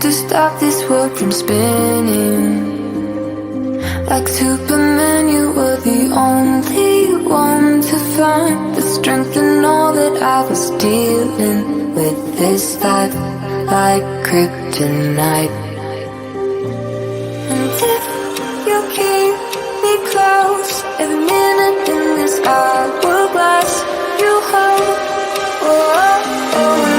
to stop this world from spinning. Like Superman, you were the only one to find the strength in all that I was dealing with. This life like kryptonite. And if you keep me close, every minute in this hourglass you hold. Oh, oh, oh.